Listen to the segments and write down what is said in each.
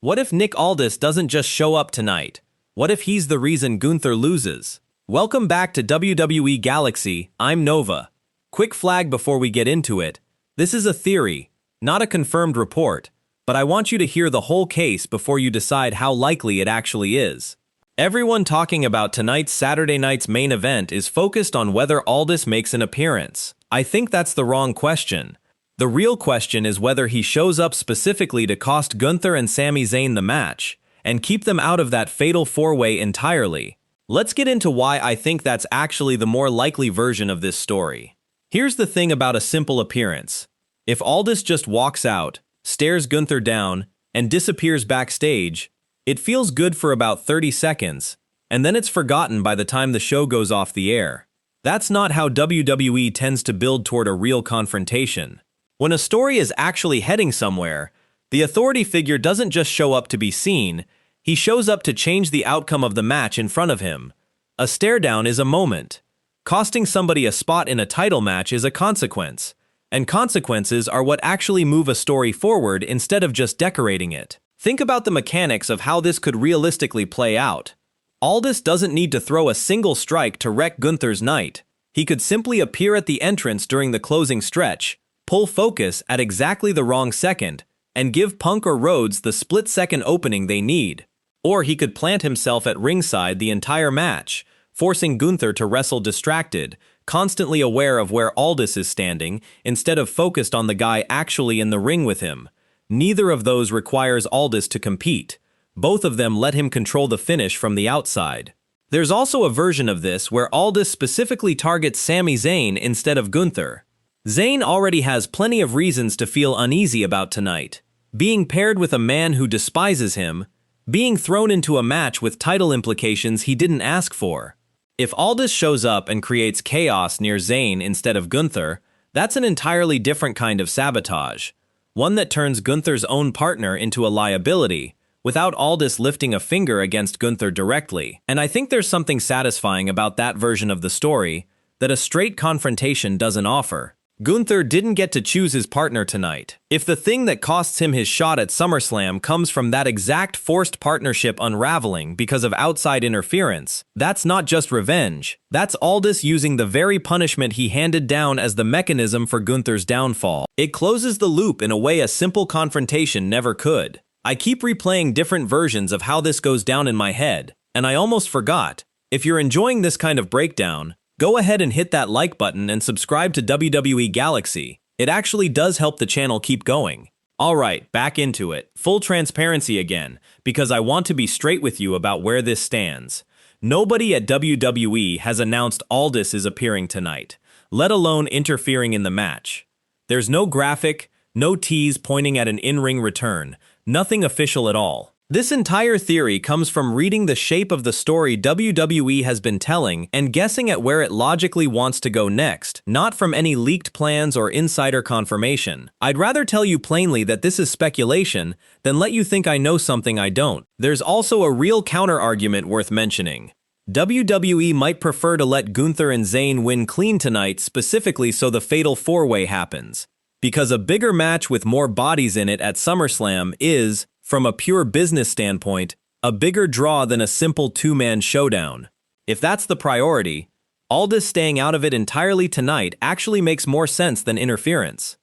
What if Nick Aldis doesn't just show up tonight? What if he's the reason Gunther loses? Welcome back to WWE Galaxy, I'm Nova. Quick flag before we get into it. This is a theory, not a confirmed report, but I want you to hear the whole case before you decide how likely it actually is. Everyone talking about tonight's Saturday night's main event is focused on whether Aldis makes an appearance. I think that's the wrong question. The real question is whether he shows up specifically to cost Gunther and Sami Zayn the match, and keep them out of that Fatal Four Way entirely. Let's get into why I think that's actually the more likely version of this story. Here's the thing about a simple appearance. If Aldis just walks out, stares Gunther down, and disappears backstage, it feels good for about 30 seconds, and then it's forgotten by the time the show goes off the air. That's not how WWE tends to build toward a real confrontation. When a story is actually heading somewhere, the authority figure doesn't just show up to be seen, he shows up to change the outcome of the match in front of him. A stare down is a moment. Costing somebody a spot in a title match is a consequence, and consequences are what actually move a story forward instead of just decorating it. Think about the mechanics of how this could realistically play out. Aldis doesn't need to throw a single strike to wreck Gunther's night. He could simply appear at the entrance during the closing stretch, pull focus at exactly the wrong second, and give Punk or Rhodes the split-second opening they need. Or he could plant himself at ringside the entire match, forcing Gunther to wrestle distracted, constantly aware of where Aldis is standing, instead of focused on the guy actually in the ring with him. Neither of those requires Aldis to compete. Both of them let him control the finish from the outside. There's also a version of this where Aldis specifically targets Sami Zayn instead of Gunther. Zayn already has plenty of reasons to feel uneasy about tonight. Being paired with a man who despises him, being thrown into a match with title implications he didn't ask for. If Aldis shows up and creates chaos near Zayn instead of Gunther, that's an entirely different kind of sabotage. One that turns Gunther's own partner into a liability, without Aldis lifting a finger against Gunther directly. And I think there's something satisfying about that version of the story that a straight confrontation doesn't offer. Gunther didn't get to choose his partner tonight. If the thing that costs him his shot at SummerSlam comes from that exact forced partnership unraveling because of outside interference, that's not just revenge. That's Aldis using the very punishment he handed down as the mechanism for Gunther's downfall. It closes the loop in a way a simple confrontation never could. I keep replaying different versions of how this goes down in my head, and I almost forgot. If you're enjoying this kind of breakdown, go ahead and hit that like button and subscribe to WWE Galaxy. It actually does help the channel keep going. Alright, back into it. Full transparency again, because I want to be straight with you about where this stands. Nobody at WWE has announced Aldis is appearing tonight, let alone interfering in the match. There's no graphic, no tease pointing at an in-ring return, nothing official at all. This entire theory comes from reading the shape of the story WWE has been telling and guessing at where it logically wants to go next, not from any leaked plans or insider confirmation. I'd rather tell you plainly that this is speculation than let you think I know something I don't. There's also a real counter-argument worth mentioning. WWE might prefer to let Gunther and Zayn win clean tonight specifically so the Fatal Four Way happens, because a bigger match with more bodies in it at SummerSlam is, from a pure business standpoint, a bigger draw than a simple two-man showdown. If that's the priority, Aldis staying out of it entirely tonight actually makes more sense than interference.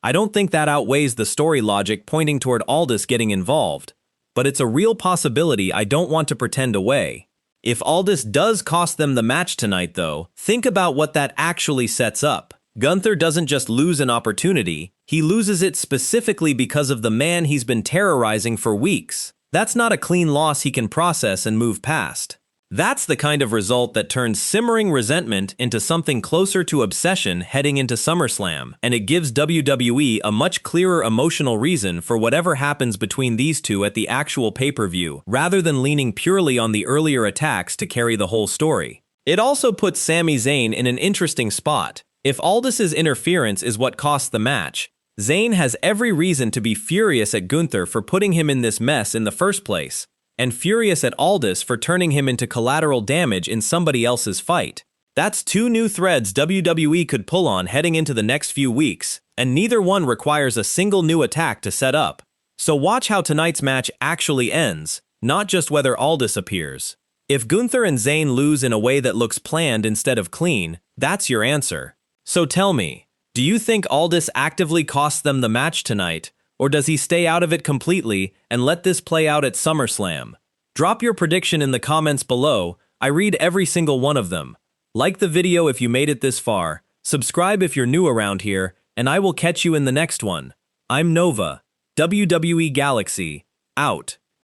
I don't think that outweighs the story logic pointing toward Aldis getting involved, but it's a real possibility I don't want to pretend away. If Aldis does cost them the match tonight though, think about what that actually sets up. Gunther doesn't just lose an opportunity, he loses it specifically because of the man he's been terrorizing for weeks. That's not a clean loss he can process and move past. That's the kind of result that turns simmering resentment into something closer to obsession heading into SummerSlam, and it gives WWE a much clearer emotional reason for whatever happens between these two at the actual pay-per-view, rather than leaning purely on the earlier attacks to carry the whole story. It also puts Sami Zayn in an interesting spot. If Aldis's interference is what cost the match, Zayn has every reason to be furious at Gunther for putting him in this mess in the first place, and furious at Aldis for turning him into collateral damage in somebody else's fight. That's two new threads WWE could pull on heading into the next few weeks, and neither one requires a single new attack to set up. So watch how tonight's match actually ends, not just whether Aldis appears. If Gunther and Zayn lose in a way that looks planned instead of clean, that's your answer. So tell me, do you think Aldis actively costs them the match tonight, or does he stay out of it completely and let this play out at SummerSlam? Drop your prediction in the comments below. I read every single one of them. Like the video if you made it this far, subscribe if you're new around here, and I will catch you in the next one. I'm Nova, WWE Galaxy, out.